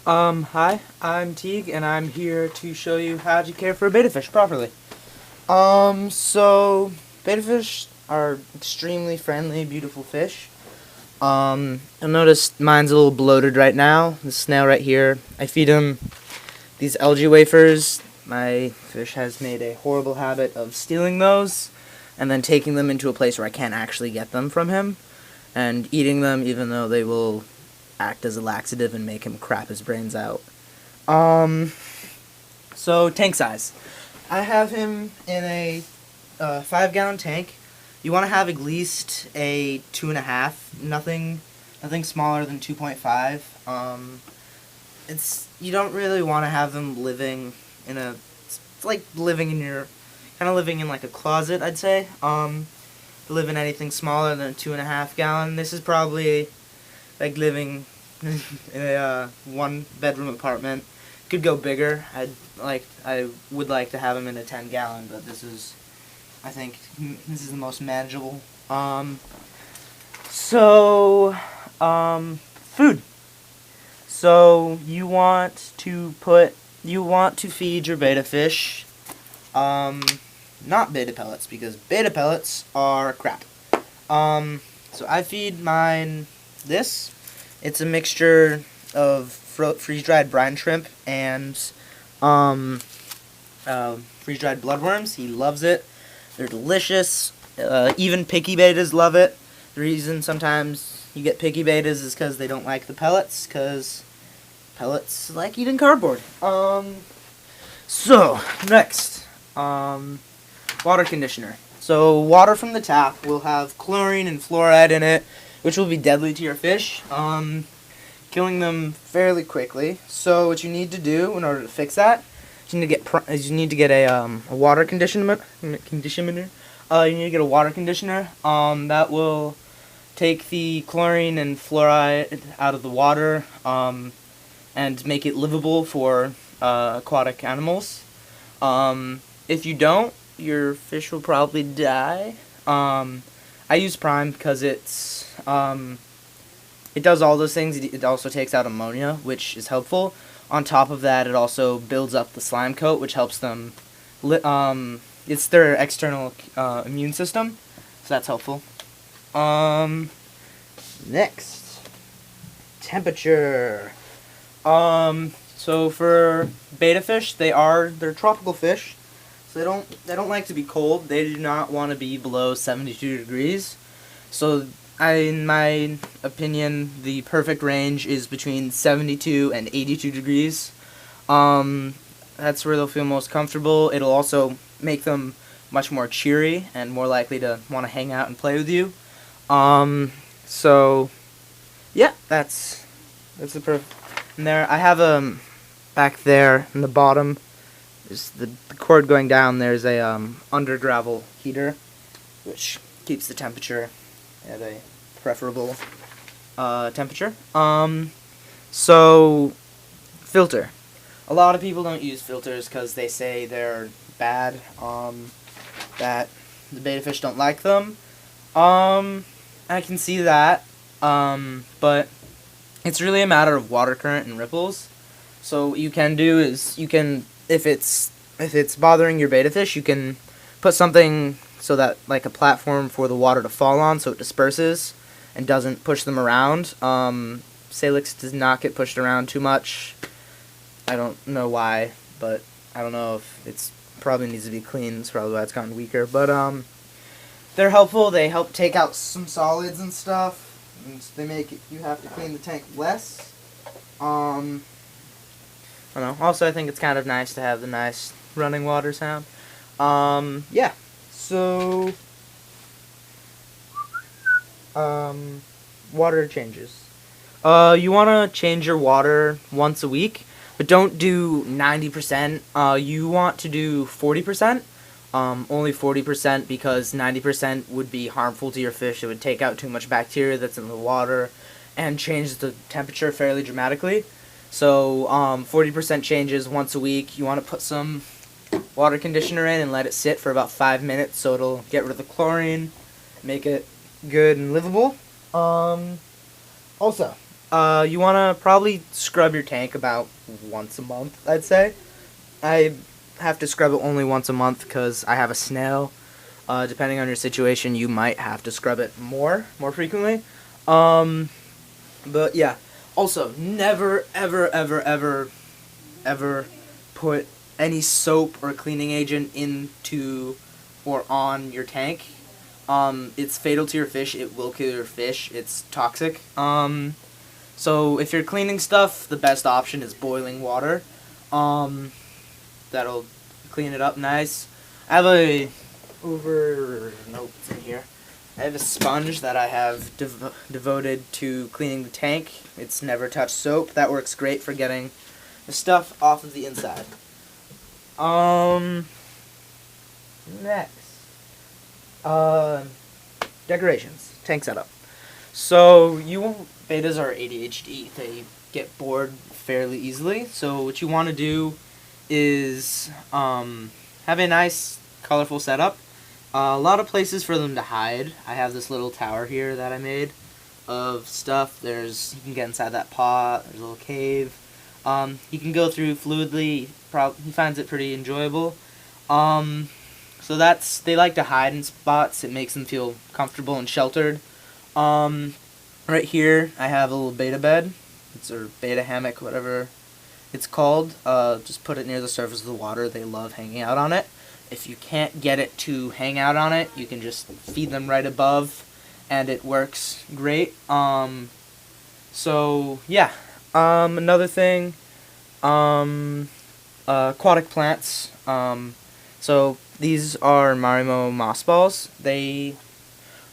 Hi, I'm Teague, and I'm here to show you how to care for a betta fish properly. Betta fish are extremely friendly, beautiful fish. You'll notice mine's a little bloated right now. The snail right here, I feed him these algae wafers. My fish has made a horrible habit of stealing those, and then taking them into a place where I can't actually get them from him, and eating them even though they will act as a laxative and make him crap his brains out. Um, tank size. I have him in a 5 gallon tank. You want to have at least a 2.5. Nothing smaller than 2.5. You don't really want to have them living in a. It's like living in your, kind of living in like a closet, I'd say. To live in anything smaller than a 2.5 gallon. This is probably like living in a 1 bedroom apartment. Could go bigger. I would like to have them in a 10 gallon, but I think this is the most manageable. Food. So you want to feed your betta fish, not beta pellets, because beta pellets are crap. So I feed mine this. It's a mixture of freeze-dried brine shrimp and freeze-dried bloodworms. He loves it. They're delicious. Even picky betas love it. The reason sometimes you get picky betas is because they don't like the pellets, because pellets like eating cardboard. Next, water conditioner. So water from the tap will have chlorine and fluoride in it, which will be deadly to your fish, killing them fairly quickly. So what you need to do in order to fix that, you need to get a water conditioner. You need to get a water conditioner that will take the chlorine and fluoride out of the water and make it livable for aquatic animals. If you don't, your fish will probably die. I use Prime because it does all those things. It also takes out ammonia, which is helpful. On top of that, it also builds up the slime coat, which helps them. It's their external immune system, so that's helpful. Next, temperature. So for betta fish, they're tropical fish, so they don't like to be cold. They do not want to be below 72 degrees. So in my opinion, the perfect range is between 72 and 82 degrees. That's where they'll feel most comfortable. It'll also make them much more cheery and more likely to want to hang out and play with you. Yeah, that's the perfect. And there, I have back there in the bottom, is the cord going down. There's a under gravel heater, which keeps the temperature at a preferable temperature. Filter. A lot of people don't use filters because they say they're bad, that the betta fish don't like them. I can see that, but it's really a matter of water current and ripples. So what you can do is if it's bothering your betta fish, you can put something so that, like, a platform for the water to fall on, so it disperses and doesn't push them around. Salix does not get pushed around too much. I don't know why, but I don't know if it's probably needs to be cleaned. That's probably why it's gotten weaker. But they're helpful. They help take out some solids and stuff. And they make you have to clean the tank less. I don't know. Also, I think it's kind of nice to have the nice running water sound. Yeah. So, water changes. You want to change your water once a week, but don't do 90%. You want to do 40%. Only 40%, because 90% would be harmful to your fish. It would take out too much bacteria that's in the water and change the temperature fairly dramatically. So 40% changes once a week. You want to put some water conditioner in and let it sit for about 5 minutes so it'll get rid of the chlorine, make it good and livable. Also, You want to probably scrub your tank about once a month, I'd say. I have to scrub it only once a month because I have a snail. Depending on your situation, you might have to scrub it more frequently. But yeah. Also, never, ever, ever, ever, ever put any soap or cleaning agent into or on your tank. It's fatal to your fish. It will kill your fish. It's toxic. So if you're cleaning stuff, the best option is boiling water. That'll clean it up nice. I have a it's in here. I have a sponge that I have devoted to cleaning the tank. It's never touched soap. That works great for getting the stuff off of the inside. Next. Decorations. Tank setup. So, betas are ADHD. They get bored fairly easily. So, what you want to do is have a nice, colorful setup. A lot of places for them to hide. I have this little tower here that I made of stuff. You can get inside that pot. There's a little cave. You can go through fluidly. He finds it pretty enjoyable. So they like to hide in spots. It makes them feel comfortable and sheltered. Right here, I have a little beta bed. Or beta hammock, whatever it's called. Just put it near the surface of the water. They love hanging out on it. If you can't get it to hang out on it, you can just feed them right above, and it works great. So yeah. Another thing, aquatic plants. So these are Marimo moss balls. He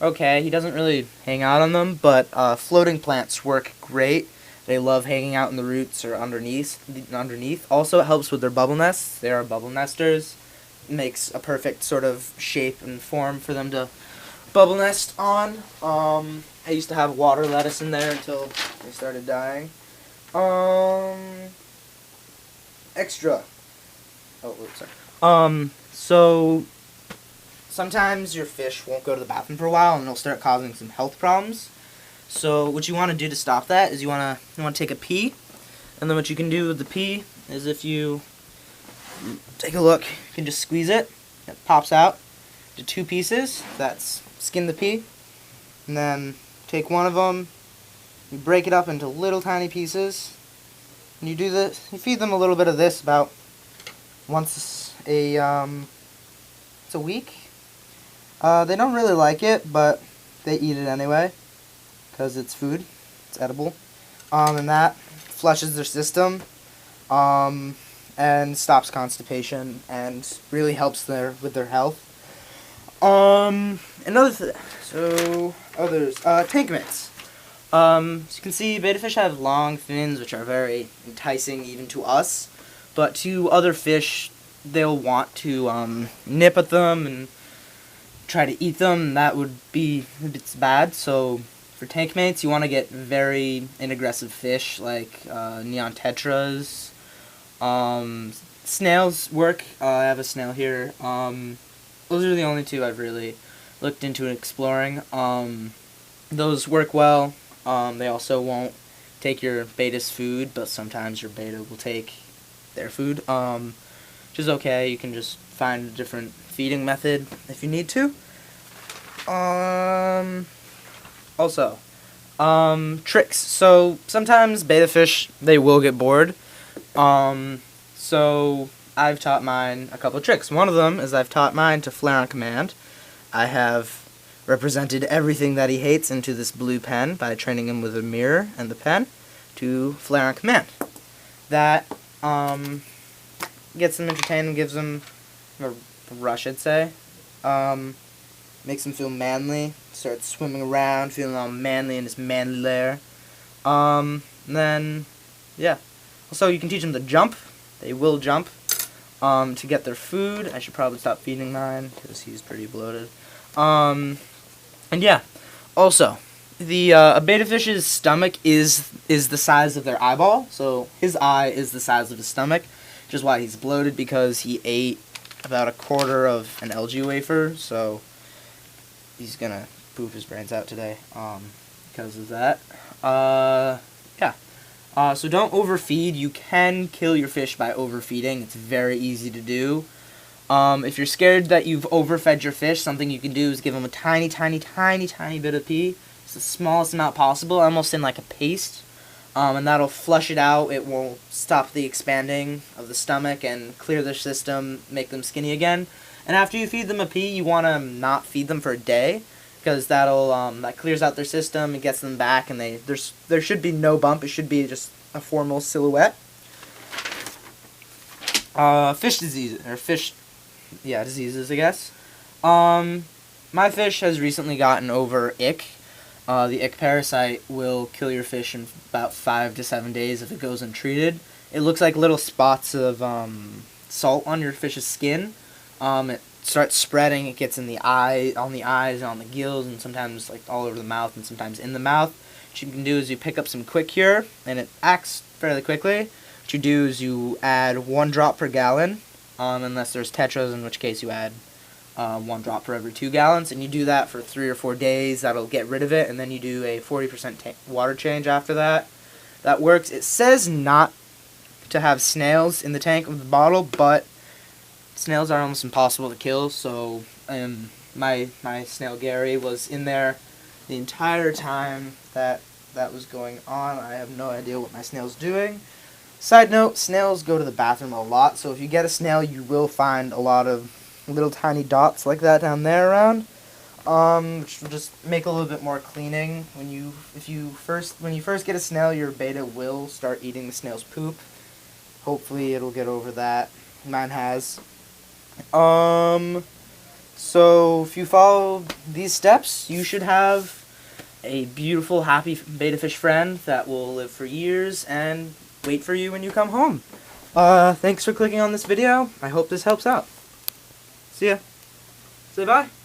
doesn't really hang out on them, but floating plants work great. They love hanging out in the roots or underneath. Also, it helps with their bubble nests. They are bubble nesters. It makes a perfect sort of shape and form for them to bubble nest on. I used to have water lettuce in there until they started dying. Extra. Oh, oops, sorry. So sometimes your fish won't go to the bathroom for a while, and it'll start causing some health problems. So what you want to do to stop that is you want to take a pea, and then what you can do with the pea is if you take a look, you can just squeeze it. It pops out to 2 pieces. Skin the pea, and then take one of them. You break it up into little tiny pieces, and you do this. You feed them a little bit of this about once a week. They don't really like it, but they eat it anyway because it's food. It's edible. And that flushes their system and stops constipation and really helps with their health. Tank mitts. As you can see, betta fish have long fins, which are very enticing even to us. But to other fish, they'll want to nip at them and try to eat them. That would be bad. So for tank mates, you want to get very inaggressive fish like neon tetras. Snails work. I have a snail here. Those are the only 2 I've really looked into exploring. Those work well. They also won't take your beta's food, but sometimes your beta will take their food, which is okay. You can just find a different feeding method if you need to. Also, tricks. So sometimes beta fish, they will get bored. So I've taught mine a couple of tricks. One of them is I've taught mine to flare on command. I have represented everything that he hates into this blue pen by training him with a mirror and the pen to flare on command. That gets them entertained and gives them a rush, I'd say. Makes them feel manly. Starts swimming around, feeling all manly in his manly lair. And then, yeah. Also, you can teach them to jump. They will jump to get their food. I should probably stop feeding mine because he's pretty bloated. And yeah. Also, a beta fish's stomach is the size of their eyeball. So his eye is the size of his stomach, which is why he's bloated, because he ate about a quarter of an LG wafer. So he's gonna poop his brains out today because of that. So don't overfeed. You can kill your fish by overfeeding. It's very easy to do. If you're scared that you've overfed your fish, something you can do is give them a tiny, tiny, tiny, tiny bit of pee. It's the smallest amount possible, almost in like a paste. And that'll flush it out. It will stop the expanding of the stomach and clear their system, make them skinny again. And after you feed them a pea, you want to not feed them for a day, because that'll that clears out their system, it gets them back, and there should be no bump. It should be just a formal silhouette. Fish diseases, or fish, yeah, diseases, I guess. My fish has recently gotten over ick. The ick parasite will kill your fish in about 5 to 7 days if it goes untreated. It looks like little spots of salt on your fish's skin. It starts spreading. It gets in the eye, on the eyes, and on the gills, and sometimes like all over the mouth, and sometimes in the mouth. What you can do is you pick up some Quick Cure, and it acts fairly quickly. What you do is you add 1 drop per gallon, unless there's tetras, in which case you add 1 drop for every 2 gallons, and you do that for 3 or 4 days. That'll get rid of it, and then you do a 40% water change after that. That works. It says not to have snails in the tank of the bottle, but snails are almost impossible to kill, so my snail Gary was in there the entire time that was going on. I have no idea what my snail's doing. Side note, snails go to the bathroom a lot, so if you get a snail, you will find a lot of little tiny dots like that down there around, which will just make a little bit more cleaning. When you first get a snail, your beta will start eating the snail's poop. Hopefully it'll get over that. Mine has. So if you follow these steps, you should have a beautiful, happy beta fish friend that will live for years and wait for you when you come home. Thanks for clicking on this video. I hope this helps out. See ya. Say bye.